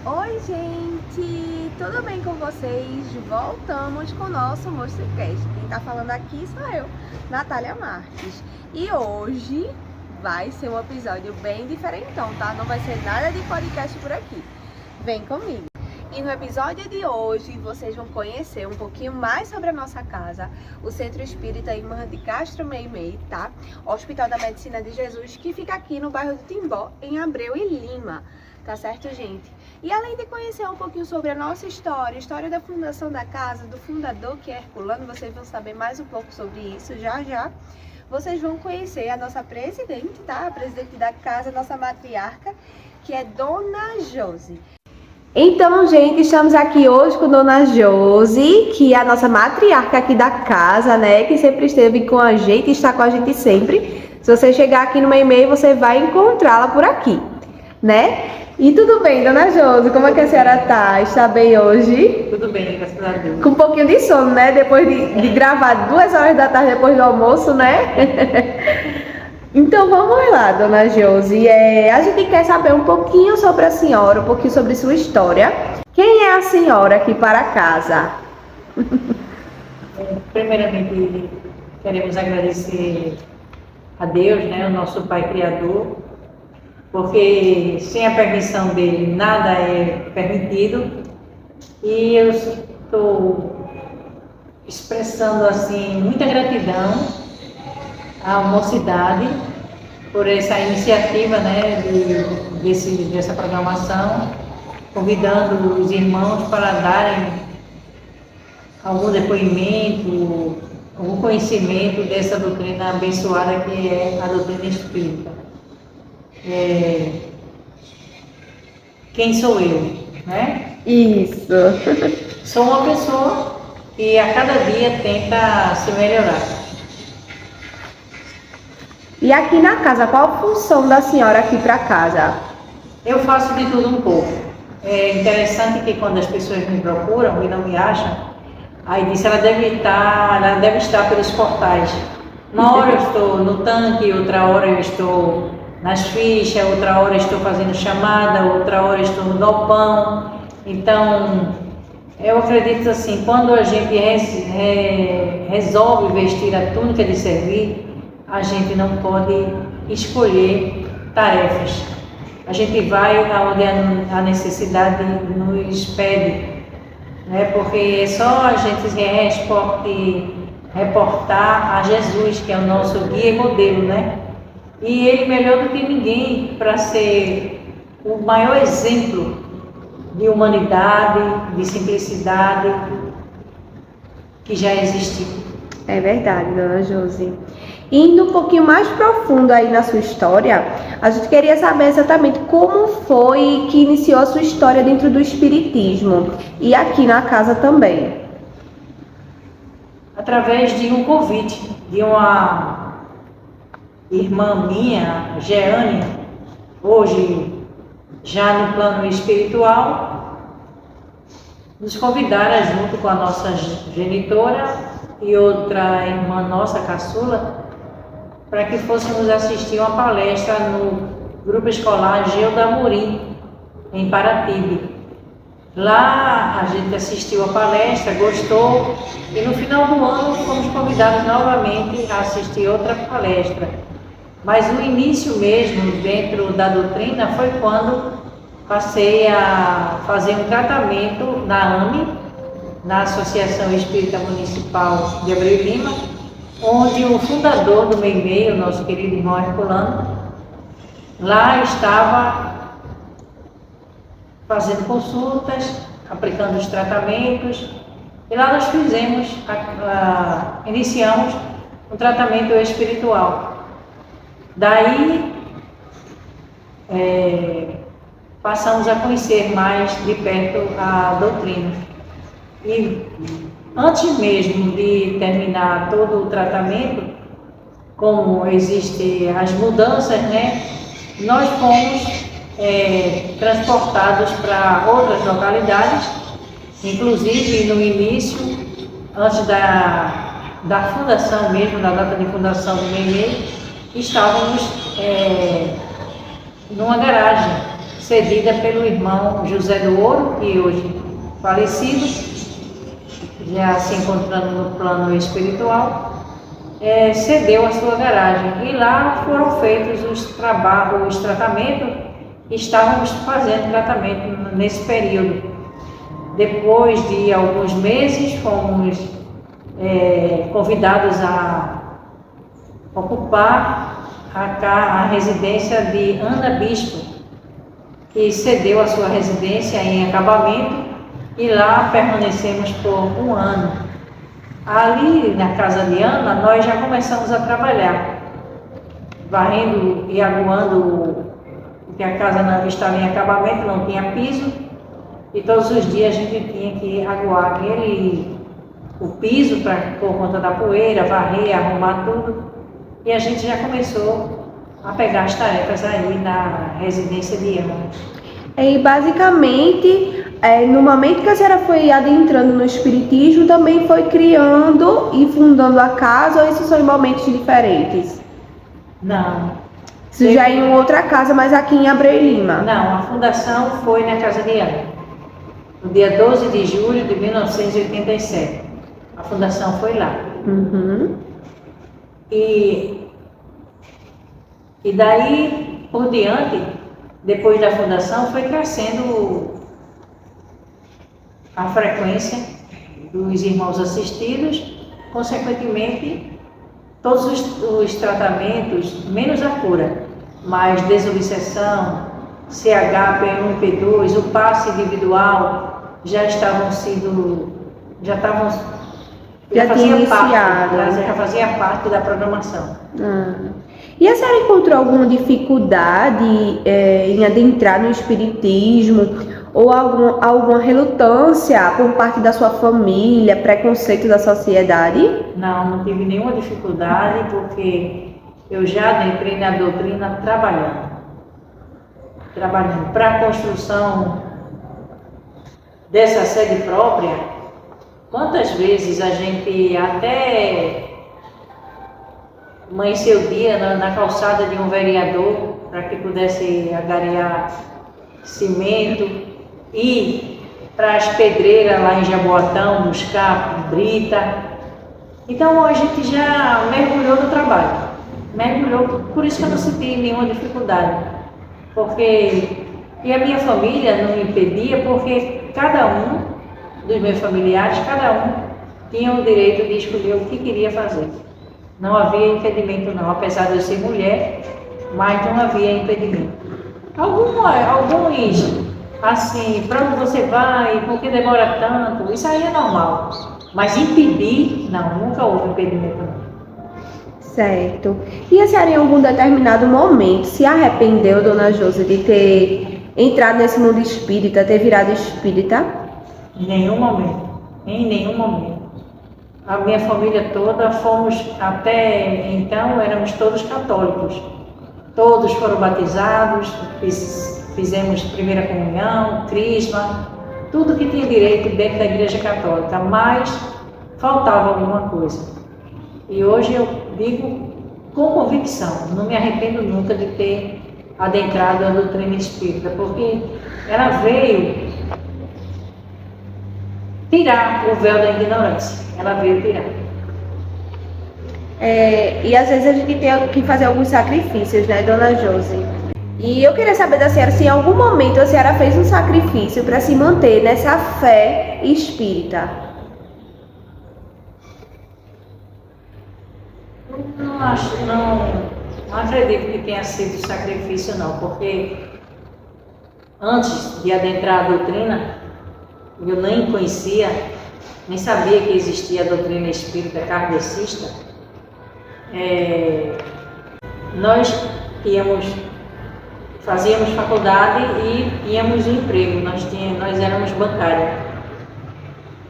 Oi, gente! Tudo bem com vocês? Voltamos com o nosso MonsterCast. Quem tá falando aqui sou eu, Natália Marques. E hoje vai ser um episódio bem diferentão, tá? Não vai ser nada de podcast por aqui. Vem comigo! E no episódio de hoje vocês vão conhecer um pouquinho mais sobre a nossa casa, o Centro Espírita Irmã de Castro Meimei, tá? Hospital da Medicina de Jesus, que fica aqui no bairro do Timbó, em Abreu e Lima. Tá certo, gente? E além de conhecer um pouquinho sobre a nossa história, a história da fundação da casa, do fundador que é Herculano, vocês vão saber mais um pouco sobre isso já. Vocês vão conhecer a nossa presidente, tá? A presidente da casa, nossa matriarca, que é Dona Josi. Então, gente, estamos aqui hoje com Dona Josi, que é a nossa matriarca aqui da casa, né? Que sempre esteve com a gente e está com a gente sempre. Se você chegar aqui no meu e-mail, você vai encontrá-la por aqui, né? E tudo bem, Dona Josi? Como é que a senhora tá? Está bem hoje? Tudo bem, graças a Deus. Com um pouquinho de sono, né? Depois de gravar 2 horas da tarde depois do almoço, né? Então vamos lá, Dona Josi. A gente quer saber um pouquinho sobre a senhora, um pouquinho sobre sua história. Quem é a senhora aqui para casa? Primeiramente, queremos agradecer a Deus, né, o nosso Pai Criador, porque sem a permissão dele nada é permitido. E eu estou expressando assim muita gratidão à mocidade por essa iniciativa, né, dessa programação, convidando os irmãos para darem algum depoimento, algum conhecimento dessa doutrina abençoada que é a doutrina espírita. Quem sou eu, né? Isso. Sou uma pessoa que a cada dia tenta se melhorar. E aqui na casa, qual a função da senhora aqui para casa? Eu faço de tudo um pouco. É interessante que quando as pessoas me procuram e não me acham, aí diz ela deve estar pelos portais. Uma hora eu estou no tanque, outra hora eu estou nas fichas, outra hora estou fazendo chamada, outra hora estou no galpão. Então, eu acredito assim, quando a gente resolve vestir a túnica de servir, a gente não pode escolher tarefas. A gente vai aonde a necessidade nos pede, né? Porque é só a gente reportar a Jesus, que é o nosso guia e modelo, né? E ele melhor do que ninguém para ser o maior exemplo de humanidade, de simplicidade que já existiu. É verdade, Dona Josi. Indo um pouquinho mais profundo aí na sua história, a gente queria saber exatamente como foi que iniciou a sua história dentro do espiritismo e aqui na casa também. Através de um convite de uma irmã minha, Jeane, hoje já no plano espiritual, nos convidaram junto com a nossa genitora e outra irmã nossa, caçula, para que fôssemos assistir uma palestra no grupo escolar Gilda Amorim, em Paratibe. Lá a gente assistiu a palestra, gostou, e no final do ano fomos convidados novamente a assistir outra palestra. Mas o início mesmo dentro da doutrina foi quando passei a fazer um tratamento na AME, na Associação Espírita Municipal de Abreu e Lima, onde o fundador do MEI, o nosso querido irmão Herculano, lá estava fazendo consultas, aplicando os tratamentos, e lá nós iniciamos um tratamento espiritual. Daí, passamos a conhecer mais de perto a doutrina. E antes mesmo de terminar todo o tratamento, como existem as mudanças, né, nós fomos transportados para outras localidades, inclusive no início, antes da fundação mesmo, da data de fundação do MEI, estávamos numa garagem cedida pelo irmão José do Ouro, que hoje falecido, já se encontrando no plano espiritual, cedeu a sua garagem. E lá foram feitos os tratamentos, e estávamos fazendo tratamento nesse período. Depois de alguns meses, fomos convidados a ocupar a residência de Ana Bispo, que cedeu a sua residência em acabamento, e lá permanecemos por um ano. Ali na casa de Ana, nós já começamos a trabalhar, varrendo e aguando, porque a casa não estava em acabamento, não tinha piso, e todos os dias a gente tinha que aguar o piso por conta da poeira, varrer, arrumar tudo. E a gente já começou a pegar as tarefas aí na residência de Ana. E basicamente, no momento que a senhora foi adentrando no espiritismo, também foi criando e fundando a casa, ou esses são em momentos diferentes? Não. Isso já é em outra casa, mas aqui em Abreu Lima? Não, a fundação foi na casa de Ana, no dia 12 de julho de 1987. A fundação foi lá. Uhum. E daí por diante, depois da fundação, foi crescendo a frequência dos irmãos assistidos, consequentemente, todos os tratamentos, menos a cura, mas desobsessão, CH, P1, P2, o passe individual, já fazia parte da programação. E a senhora encontrou alguma dificuldade em adentrar no espiritismo, ou alguma relutância por parte da sua família, preconceito da sociedade? Não tive nenhuma dificuldade, porque eu já adentrei na doutrina trabalhando para a construção dessa sede própria. Quantas vezes a gente até amanheceu o dia na calçada de um vereador para que pudesse agarear cimento, ir para as pedreiras lá em Jaboatão buscar brita. Então a gente já mergulhou no trabalho, por isso que eu não senti nenhuma dificuldade, e a minha família não me impedia, porque cada um dos meus familiares, cada um tinha o direito de escolher o que queria fazer. Não havia impedimento não, apesar de eu ser mulher, mas não havia impedimento. Alguns, assim, para onde você vai, por que demora tanto, isso aí é normal. Mas impedir, não, nunca houve impedimento não. Certo. E a senhora em algum determinado momento se arrependeu, dona Josi, de ter entrado nesse mundo espírita, ter virado espírita? Em nenhum momento. A minha família toda até então, éramos todos católicos. Todos foram batizados, fizemos primeira comunhão, crisma, tudo que tinha direito dentro da Igreja Católica, mas faltava alguma coisa. E hoje eu digo com convicção, não me arrependo nunca de ter adentrado a doutrina espírita, porque ela veio tirar o véu da ignorância. Ela veio tirar. E às vezes a gente tem que fazer alguns sacrifícios, né, dona Josi? E eu queria saber da senhora se em algum momento a senhora fez um sacrifício para se manter nessa fé espírita. Não acredito que tenha sido sacrifício não, porque antes de adentrar a doutrina, eu nem conhecia, nem sabia que existia a doutrina espírita kardecista. Nós fazíamos faculdade e tínhamos um emprego, nós éramos bancários.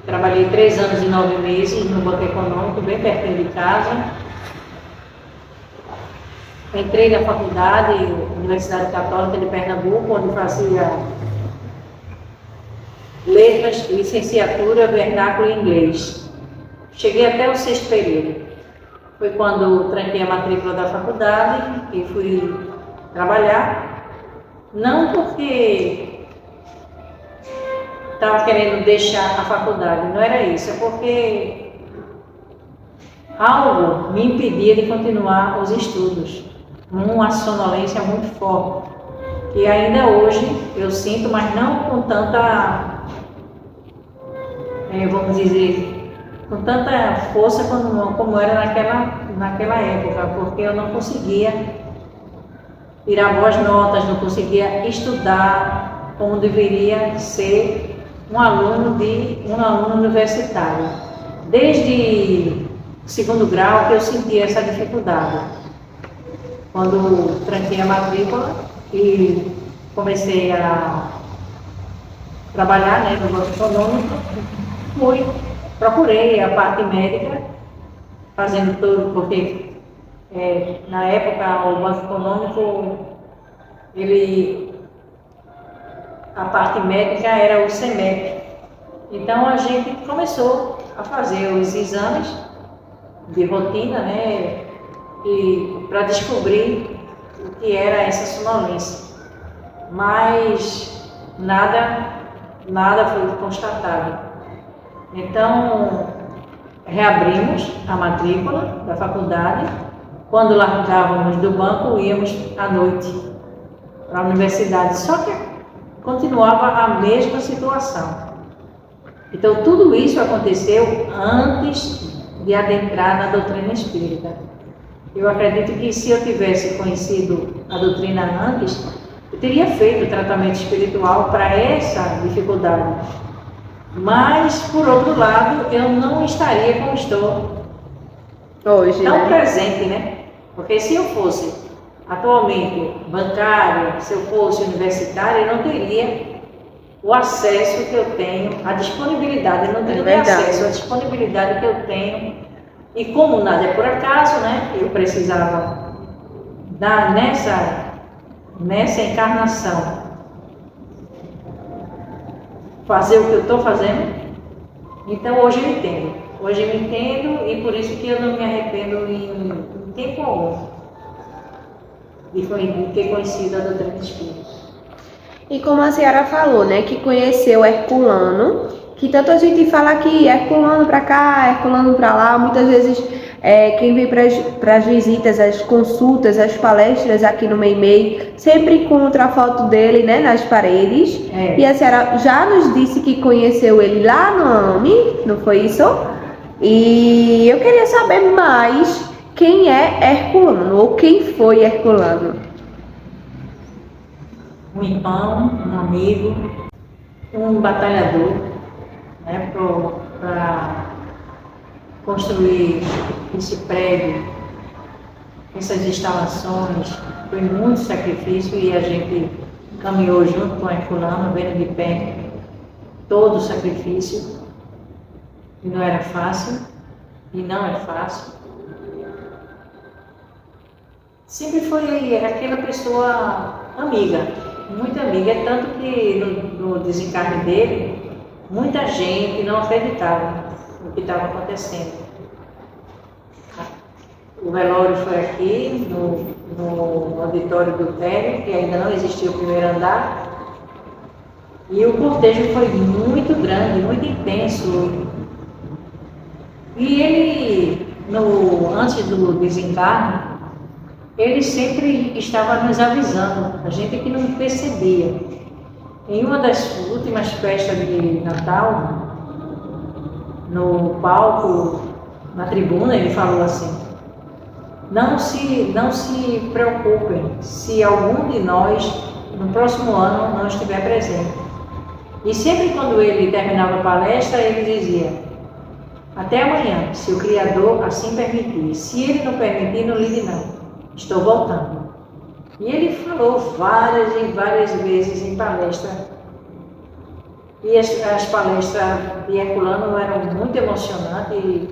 Trabalhei 3 anos e 9 meses no Banco Econômico, bem pertinho de casa. Entrei na faculdade, Universidade Católica de Pernambuco, onde fazia letras, licenciatura, vernáculo e inglês. Cheguei até o 6º período. Foi quando tranquei a matrícula da faculdade e fui trabalhar. Não porque estava querendo deixar a faculdade, não era isso, é porque algo me impedia de continuar os estudos. Uma sonolência muito forte, que ainda hoje eu sinto, mas não com tanta, vamos dizer, com tanta força como era naquela época, porque eu não conseguia tirar boas notas, não conseguia estudar como deveria ser um aluno universitário. Desde o segundo grau que eu senti essa dificuldade. Quando tranquei a matrícula e comecei a trabalhar, né, no Banco Econômico, procurei a parte médica, fazendo tudo, porque na época o Banco Econômico, a parte médica era o CEMEP. Então a gente começou a fazer os exames de rotina, né, para descobrir o que era essa sonolência. Mas nada foi constatado. Então reabrimos a matrícula da faculdade. Quando largávamos do banco, íamos à noite para a universidade, só que continuava a mesma situação. Então tudo isso aconteceu antes de adentrar na doutrina espírita. Eu acredito que se eu tivesse conhecido a doutrina antes, eu teria feito o tratamento espiritual para essa dificuldade. Mas, por outro lado, eu não estaria como estou hoje, tão né? presente, né? Porque se eu fosse atualmente bancária, se eu fosse universitária, eu não teria o acesso que eu tenho, a disponibilidade, eu não teria acesso à disponibilidade que eu tenho. E como nada é por acaso, né? Eu precisava nessa encarnação fazer o que eu estou fazendo. Então hoje eu entendo. Hoje eu entendo e por isso que eu não me arrependo em tempo algum de ter conhecido a doutrina espírita. E como a senhora falou, né, que conheceu Herculano, que tanto a gente fala aqui, Herculano para cá, Herculano para lá, muitas vezes quem vem para as visitas, as consultas, as palestras aqui no Meimei, sempre encontra a foto dele, né, nas paredes. E a senhora já nos disse que conheceu ele lá no AME, não foi isso? E eu queria saber mais quem é Herculano, ou quem foi Herculano. Um irmão, um amigo, um batalhador, né, para construir esse prédio, essas instalações. Foi muito sacrifício e a gente caminhou junto com a Herculano, vendo de pé todo o sacrifício. E não era fácil, e não é fácil. Sempre foi aquela pessoa amiga, muito amiga, tanto que no desencarne dele, muita gente não acreditava no que estava acontecendo. O velório foi aqui, no auditório do térreo, que ainda não existia o primeiro andar, e o cortejo foi muito grande, muito intenso. E ele, antes do desencarne, ele sempre estava nos avisando, a gente que não percebia. Em uma das últimas festas de Natal, no palco, na tribuna, ele falou assim: não se preocupem se algum de nós, no próximo ano, não estiver presente. E sempre quando ele terminava a palestra, ele dizia: até amanhã, se o Criador assim permitir. Se ele não permitir, não ligue não. Estou voltando. E ele falou várias e várias vezes em palestra. E as palestras de Herculano eram muito emocionantes. E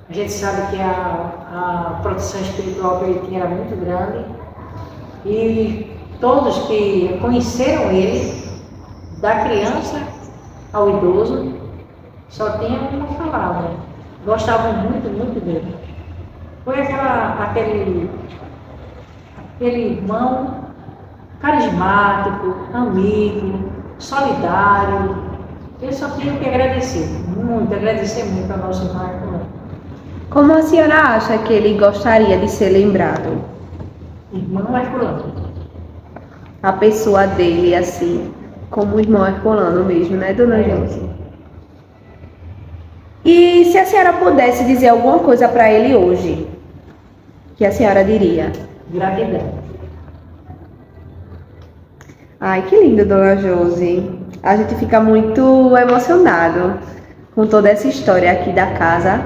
a gente sabe que a proteção espiritual que ele tinha era muito grande. E todos que conheceram ele, da criança ao idoso, só tinham uma palavra: gostavam muito, muito dele. Foi aquele irmão carismático, amigo, solidário. Eu só tenho que agradecer muito ao nosso irmão Herculano. Como a senhora acha que ele gostaria de ser lembrado? Irmão Herculano. A pessoa dele, assim, como o irmão Herculano mesmo, né, dona Josi? E se a senhora pudesse dizer alguma coisa para ele hoje, que a senhora diria? Gratidão. Ai, que lindo, dona Josi. A gente fica muito emocionado com toda essa história aqui da casa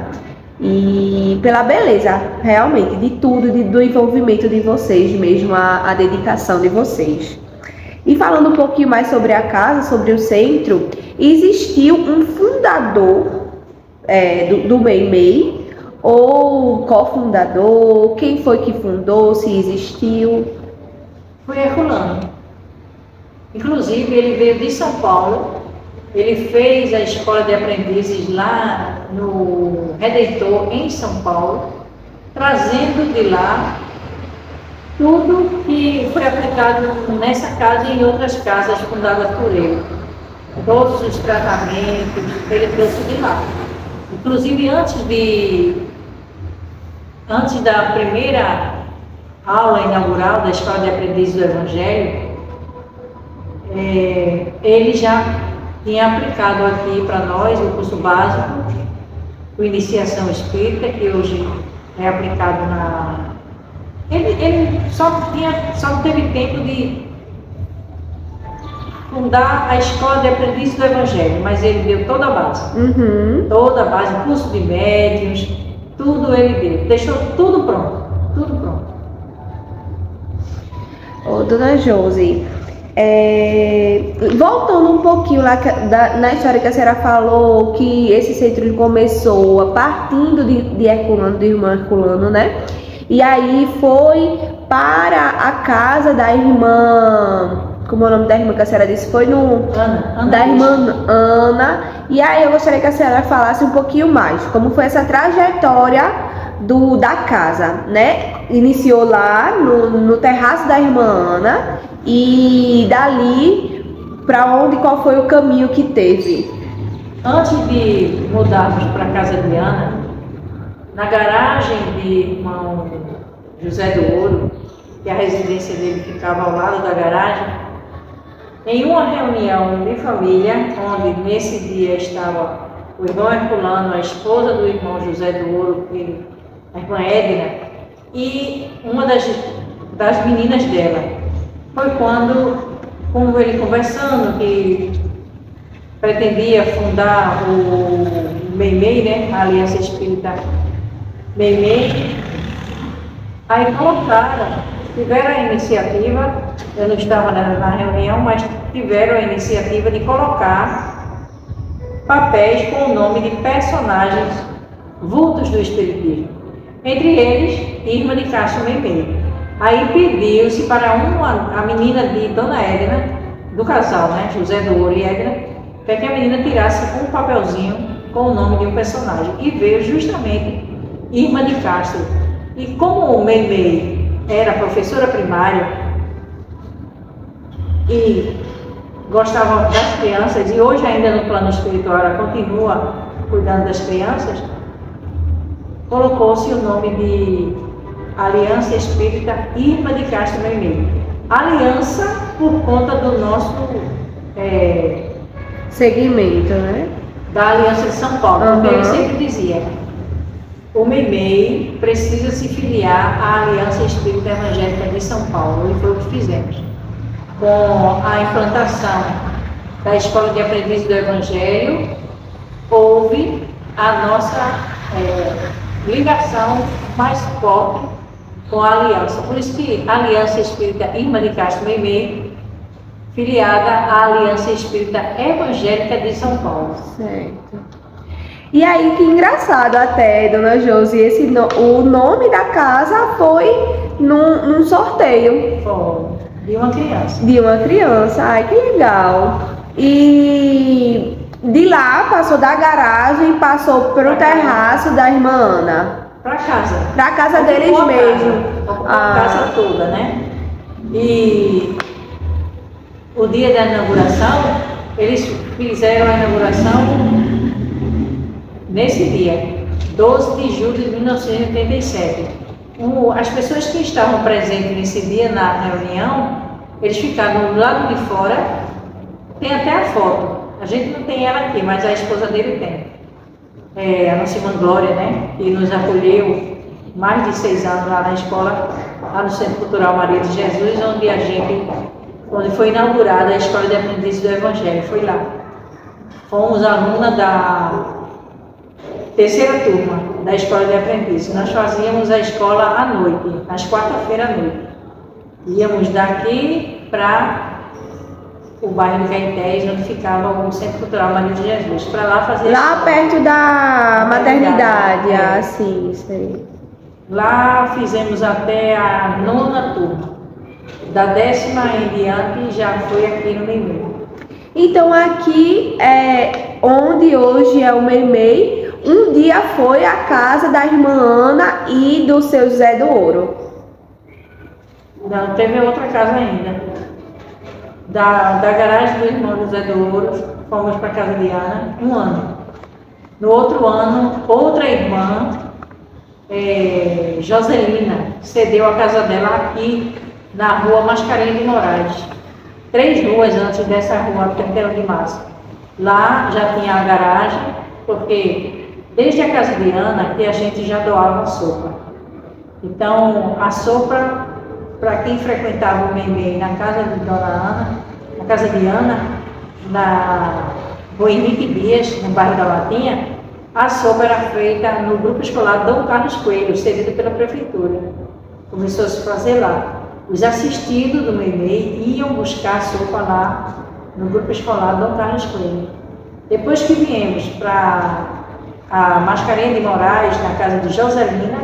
e pela beleza, realmente, de tudo, do envolvimento de vocês mesmo, a dedicação de vocês. E falando um pouquinho mais sobre a casa, sobre o centro, existiu um fundador do Meimei, ou cofundador, quem foi que fundou, se existiu? Foi Herculano. Inclusive, ele veio de São Paulo, ele fez a escola de aprendizes lá no Redentor, em São Paulo, trazendo de lá tudo que foi aplicado nessa casa e em outras casas fundadas por ele. Todos os tratamentos, ele trouxe de lá. Inclusive, antes da primeira aula inaugural da Escola de Aprendizes do Evangelho, ele já tinha aplicado aqui para nós o curso básico, o Iniciação Espírita, que hoje é aplicado na... Ele só teve tempo de fundar a Escola de Aprendizes do Evangelho, mas ele deu toda a base. Uhum. Toda a base, curso de médiuns, tudo ele deu. Deixou tudo pronto, tudo pronto. Ô, dona Josi, voltando um pouquinho lá na história que a senhora falou, que esse centro começou partindo de Herculano, do irmão Herculano, né? E aí foi para a casa da irmã... Como é o nome da irmã que a senhora disse? Foi no... Ana da irmã Ana. E aí eu gostaria que a senhora falasse um pouquinho mais. Como foi essa trajetória da casa, né? Iniciou lá no terraço da irmã Ana. E dali, qual foi o caminho que teve? Antes de mudarmos para a casa de Ana, na garagem de irmão José do Ouro, que a residência dele ficava ao lado da garagem, em uma reunião de família, onde nesse dia estava o irmão Herculano, a esposa do irmão José do Ouro, a irmã Edna, e uma das meninas dela. Foi com ele conversando, que pretendia fundar o Meimei, né, a Aliança Espírita Meimei. Aí tiveram a iniciativa, eu não estava na reunião, mas tiveram a iniciativa de colocar papéis com o nome de personagens vultos do Espiritismo. Entre eles, Irmã de Castro Meimei. Aí pediu-se para a menina de Dona Edna, do casal, né, José do Ouro e Edna, para que a menina tirasse um papelzinho com o nome de um personagem. E veio justamente Irmã de Castro. E como o Meimei era professora primária e gostava das crianças, e hoje ainda no plano espiritual ela continua cuidando das crianças, colocou-se o nome de Aliança Espírita Irmã de Castro Meimei. Aliança por conta do nosso segmento, né? Da Aliança de São Paulo, porque ele sempre dizia: o Meimei precisa se filiar à Aliança Espírita Evangélica de São Paulo, e foi o que fizemos. Com a implantação da Escola de Aprendizes do Evangelho, houve a nossa ligação mais forte com a aliança. Por isso que a Aliança Espírita Irmã de Castro Meimei, filiada à Aliança Espírita Evangélica de São Paulo. Certo. E aí, que engraçado até, dona Josi, o nome da casa foi num sorteio. Foi, de uma criança. De uma criança, ai que legal. E de lá, passou da garagem, passou pro terraço da irmã Ana. Pra casa. Pra casa deles mesmo. A casa toda, né? E o dia da inauguração, eles fizeram a inauguração nesse dia, 12 de julho de 1987. As pessoas que estavam presentes nesse dia na reunião, eles ficaram do lado de fora, tem até a foto. A gente não tem ela aqui, mas a esposa dele tem. A nossa irmã Glória, né, que nos acolheu mais de 6 anos lá na escola, lá no Centro Cultural Maria de Jesus, onde foi inaugurada a Escola de Aprendizes do Evangelho, foi lá. Fomos aluna da terceira turma da Escola de Aprendizes. Nós fazíamos a escola à noite, às quarta-feiras à noite. Íamos daqui para o bairro de Caetés, onde ficava o Centro Cultural Maria de Jesus, para lá fazer... Lá perto da maternidade, assim, isso aí. Lá fizemos até a 9ª turma. Da 10ª em diante já foi aqui no Meimei. Então aqui é onde hoje é o Meimei. Um dia foi a casa da irmã Ana e do seu José do Ouro. Não, teve outra casa ainda. Da garagem do irmão José do Ouro, fomos para a casa de Ana, 1 ano. No outro ano, outra irmã, Joselina, cedeu a casa dela aqui na rua Mascarenhas de Moraes. 3 ruas antes dessa rua, 31 de março. Lá já tinha a garagem, porque desde a casa de Ana que a gente já doava sopa. Então, a sopa, para quem frequentava o Meimei na casa de Dona Ana, na casa de Ana, na Rua Henrique Dias, no bairro da Latinha, a sopa era feita no grupo escolar Dom Carlos Coelho, cedido pela prefeitura. Começou a se fazer lá. Os assistidos do Meimei iam buscar a sopa lá no grupo escolar Dom Carlos Coelho. Depois que viemos para a Mascarenhas de Moraes, na casa de Joselina,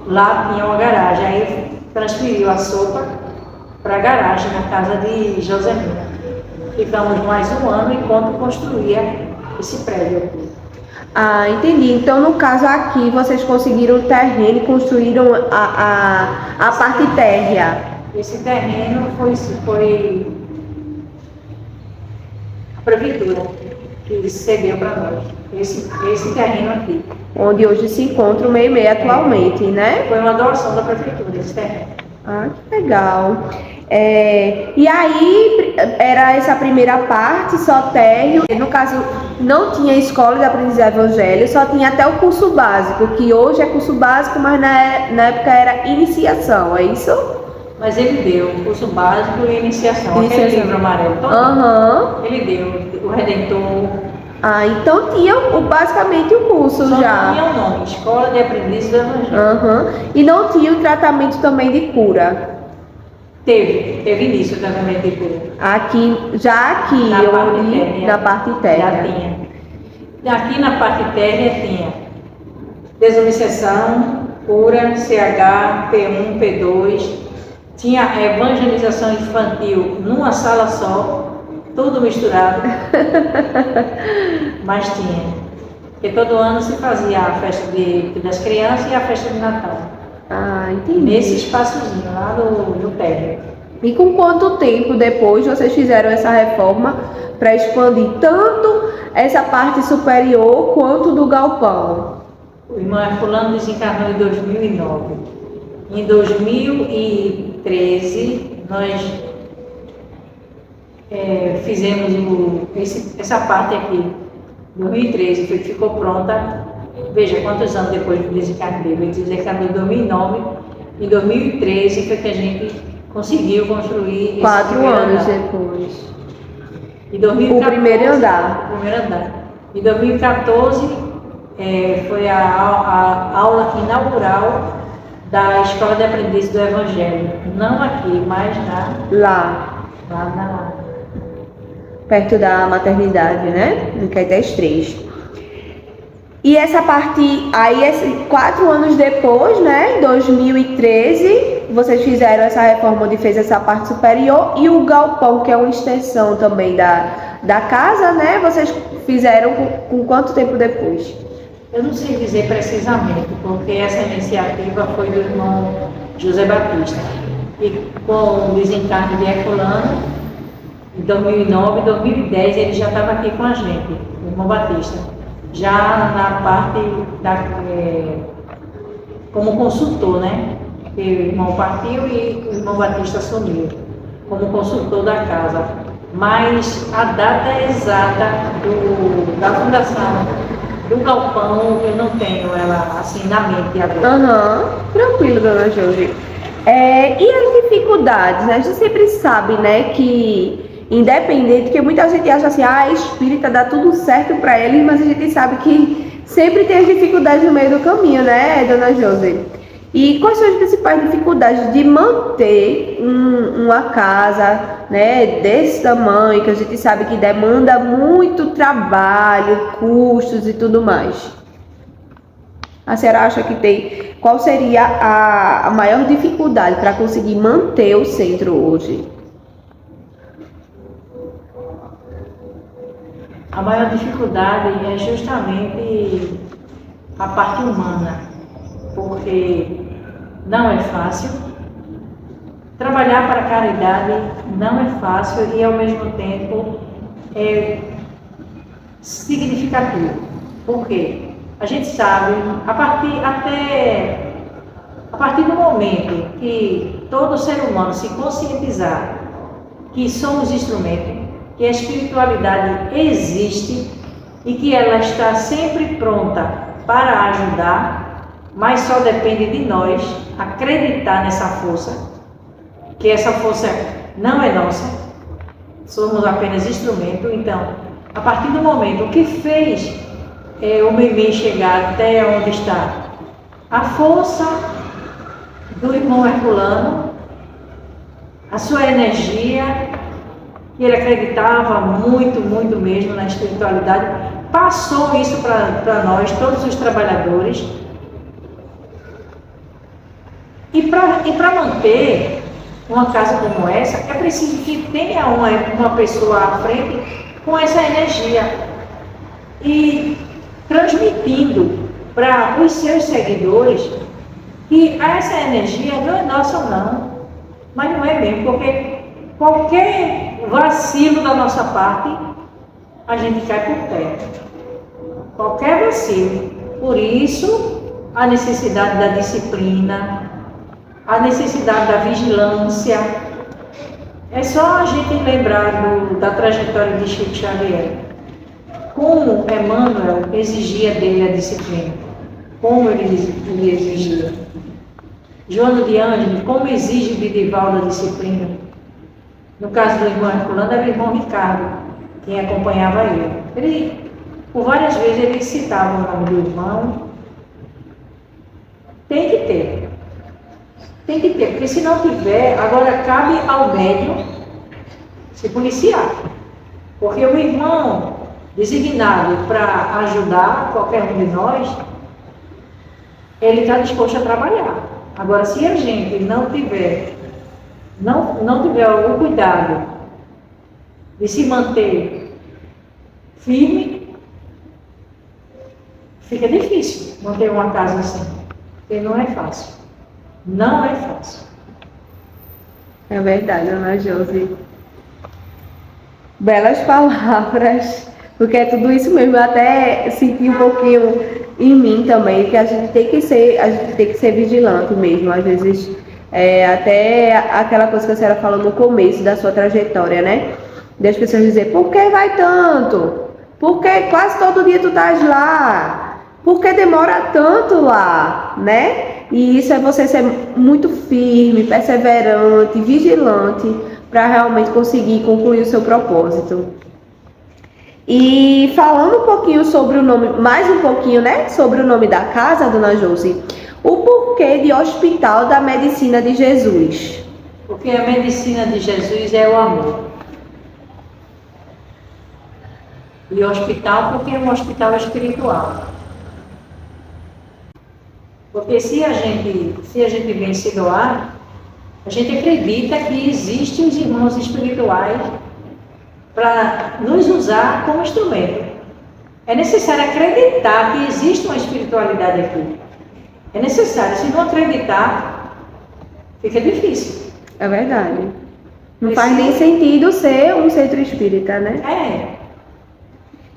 lá tinha uma garagem. Aí transferiu a sopa para a garagem na casa de Joselina. Ficamos mais 1 ano enquanto construía esse prédio aqui. Ah, entendi. Então, no caso aqui, vocês conseguiram o terreno e construíram a parte térrea. Esse terreno foi a prefeitura que cedeu para nós. Esse terreno aqui. Onde hoje se encontra o Meimei atualmente, né? Foi uma doação da prefeitura, esse terreno. Ah, que legal. E aí, era essa primeira parte, só térreo. No caso, não tinha escola de aprendizagem do Evangelho, só tinha até o curso básico, que hoje é curso básico, mas na época era iniciação, é isso? Mas ele deu o curso básico e iniciação. Aquele livro amarelo todo, ele deu o Redentor. Ah, então tinha basicamente o curso só já. Não tinha o nome, Escola de Aprendizes do Evangelho. E não tinha o tratamento também de cura? Teve início o tratamento de cura. Aqui, na parte térrea. Já tinha. Aqui na parte térrea tinha desobsessão, cura, CH, P1, P2, tinha evangelização infantil numa sala só, tudo misturado, mas tinha. Porque todo ano se fazia a festa das crianças e a festa de Natal. Ah, entendi. Nesse espaçozinho lá no térreo. E com quanto tempo depois vocês fizeram essa reforma para expandir tanto essa parte superior quanto do galpão? O irmão Herculano desencarnou em 2009. Em 2013, nós fizemos essa parte aqui. Em 2013 ficou pronta. Veja quantos anos depois do desencarne dele. Ele desencarnou em 2009. Em 2013 foi que a gente conseguiu construir 4 anos depois. Em 2014, o primeiro andar. Em 2014 foi a aula inaugural da Escola de Aprendizes do Evangelho. Não aqui, mas lá perto da maternidade, né? No Caetés 3. E essa parte, aí 4 anos depois, né, 2013, vocês fizeram essa reforma onde fez essa parte superior, e o galpão, que é uma extensão também da casa, né, vocês fizeram com quanto tempo depois? Eu não sei dizer precisamente, porque essa iniciativa foi do irmão José Batista. E com o desencarne de Herculano, Em 2009, 2010 ele já estava aqui com a gente, o irmão Batista, já na parte como consultor, né? Porque o irmão partiu e o irmão Batista assumiu como consultor da casa. Mas a data exata da fundação do galpão eu não tenho ela assim na mente agora. Tranquilo, dona Josi. E as dificuldades, né? A gente sempre sabe, né, que independente, que muita gente acha assim, espírita dá tudo certo para eles, mas a gente sabe que sempre tem as dificuldades no meio do caminho, né, dona Josi? E quais são as principais dificuldades de manter uma casa, né, desse tamanho, que a gente sabe que demanda muito trabalho, custos e tudo mais? A senhora acha que tem... Qual seria a maior dificuldade para conseguir manter o centro hoje? A maior dificuldade é justamente a parte humana, porque não é fácil. Trabalhar para a caridade não é fácil e ao mesmo tempo é significativo. Por quê? A gente sabe, a partir do momento que todo ser humano se conscientizar que somos instrumentos, que a espiritualidade existe e que ela está sempre pronta para ajudar, mas só depende de nós acreditar nessa força, que essa força não é nossa, somos apenas instrumento. Então, a partir do momento que fez o Meimei chegar até onde está, a força do irmão Herculano, a sua energia, que ele acreditava muito, muito mesmo na espiritualidade, passou isso para nós, todos os trabalhadores. E para manter uma casa como essa, é preciso que tenha uma pessoa à frente com essa energia e transmitindo para os seus seguidores que essa energia não é nossa não, mas não é mesmo, porque qualquer vacilo da nossa parte, a gente cai por terra. Qualquer vacilo. Por isso, a necessidade da disciplina, a necessidade da vigilância. É só a gente lembrar da trajetória de Chico Xavier. Como Emmanuel exigia dele a disciplina. Como ele exigia. Joana de Ângeles, como exige de Divaldo a disciplina. No caso do irmão Herculano, era o irmão Ricardo, quem acompanhava ele. Por várias vezes, ele citava o nome do irmão. Tem que ter, porque se não tiver, agora cabe ao médium se policiar. Porque o irmão designado para ajudar qualquer um de nós, ele está disposto a trabalhar. Agora, se a gente não tiver o cuidado de se manter firme, fica difícil manter uma casa assim, porque não é fácil. Não é fácil. É verdade, dona Josi. Belas palavras, porque é tudo isso mesmo. Eu até senti um pouquinho em mim também, que a gente tem que ser vigilante mesmo. Às vezes, até aquela coisa que a senhora falou no começo da sua trajetória, né? Das pessoas dizer, por que vai tanto? Por que quase todo dia tu estás lá? Por que demora tanto lá, né? E isso é você ser muito firme, perseverante, vigilante, para realmente conseguir concluir o seu propósito. E falando um pouquinho sobre o nome, mais um pouquinho, né? Sobre o nome da casa, dona Josi. O porquê de Hospital da Medicina de Jesus? Porque a medicina de Jesus é o amor. E hospital porque é um hospital espiritual. Porque se a gente vem se doar, a gente acredita que existem os irmãos espirituais para nos usar como instrumento. É necessário acreditar que existe uma espiritualidade aqui. É necessário. Se não acreditar, fica difícil. É verdade. Não faz nem sentido ser um centro espírita, né? É.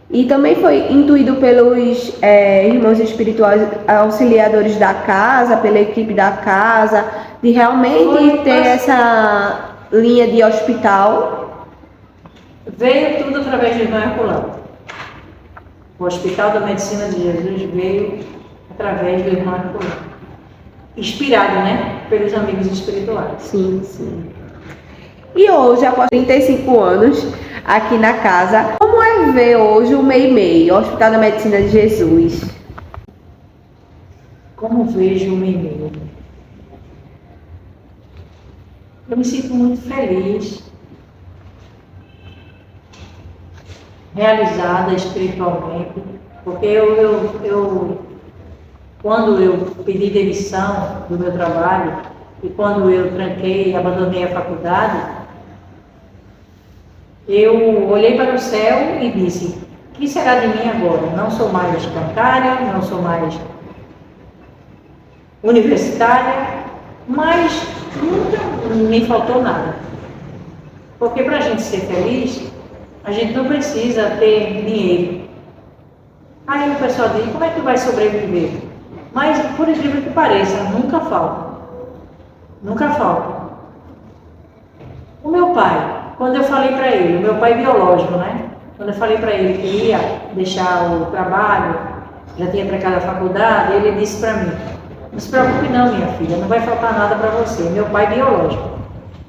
E também foi intuído pelos irmãos espirituais auxiliadores da casa, pela equipe da casa, de realmente ter essa linha de hospital. Veio tudo através do irmão Herculano. O Hospital da Medicina de Jesus veio através do irmão Herculano. Inspirado, né? Pelos amigos espirituais. Sim, sim. E hoje, após 35 anos aqui na casa, como é ver hoje o MEI-MEI, o Hospital da Medicina de Jesus? Como vejo o MEI-MEI? Eu me sinto muito feliz, realizada espiritualmente, porque quando eu pedi demissão do meu trabalho e quando eu tranquei e abandonei a faculdade, eu olhei para o céu e disse: o que será de mim agora? Não sou mais bancária, não sou mais universitária, mas nunca me faltou nada. Porque para a gente ser feliz, a gente não precisa ter dinheiro. Aí o pessoal diz: como é que vai sobreviver? Mas, por incrível que pareça, nunca falta. Nunca falta. O meu pai, quando eu falei para ele, o meu pai biológico, né? Quando eu falei para ele que ia deixar o trabalho, já tinha trancado a faculdade, ele disse para mim: não se preocupe não, minha filha, não vai faltar nada para você. Meu pai biológico.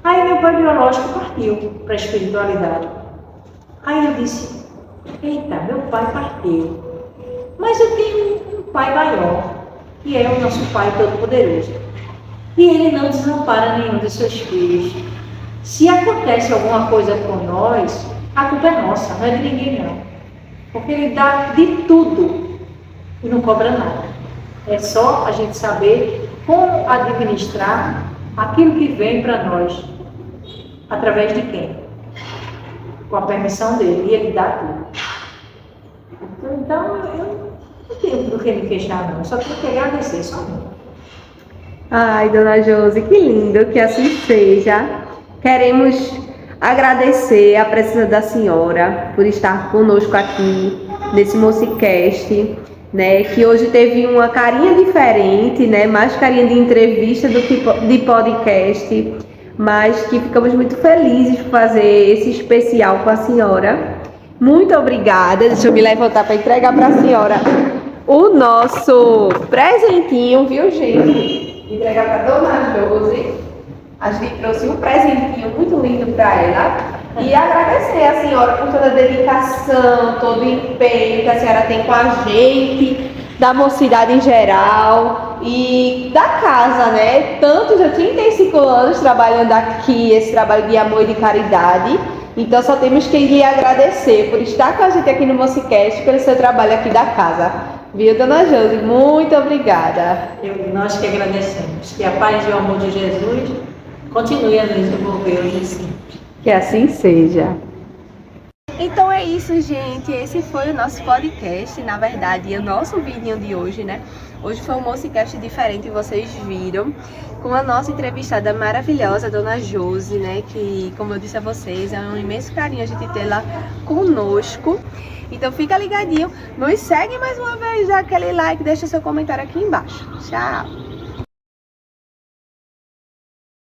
Aí meu pai biológico partiu para a espiritualidade. Aí eu disse: eita, meu pai partiu. Mas eu tenho um pai maior, que é o nosso Pai Todo-Poderoso. E ele não desampara nenhum de seus filhos. Se acontece alguma coisa com nós, a culpa é nossa, não é de ninguém não. Porque ele dá de tudo e não cobra nada. É só a gente saber como administrar aquilo que vem para nós. Através de quem? Com a permissão dele. E ele dá tudo. Então, eu não tenho por que me queixar não. Eu só tenho que agradecer, somente. Ai, Dona Josi, que lindo, que assim seja. Queremos agradecer a presença da senhora por estar conosco aqui nesse Mocicast, né? Que hoje teve uma carinha diferente, né? Mais carinha de entrevista do que de podcast, mas que ficamos muito felizes por fazer esse especial com a senhora. Muito obrigada. Deixa eu me levantar para entregar para a senhora o nosso presentinho, viu, gente? Entregar para Dona Josi. A gente trouxe um presentinho muito lindo para ela. E agradecer a senhora por toda a dedicação, todo o empenho que a senhora tem com a gente, da mocidade em geral e da casa, né? Tantos, já 35 anos trabalhando aqui, esse trabalho de amor e de caridade. Então só temos que lhe agradecer por estar com a gente aqui no Mocicast, pelo seu trabalho aqui da casa. Viu, Dona Josi? Muito obrigada. Nós que agradecemos. Que a paz e o amor de Jesus continue a nos envolver hoje e sempre. Que assim seja. Então é isso, gente. Esse foi o nosso podcast. Na verdade, o nosso vídeo de hoje, né? Hoje foi um Mocicast diferente, vocês viram. Com a nossa entrevistada maravilhosa, Dona Josi, né? Que, como eu disse a vocês, é um imenso carinho a gente ter lá conosco. Então fica ligadinho. Nos segue mais uma vez, dá aquele like, deixa seu comentário aqui embaixo. Tchau!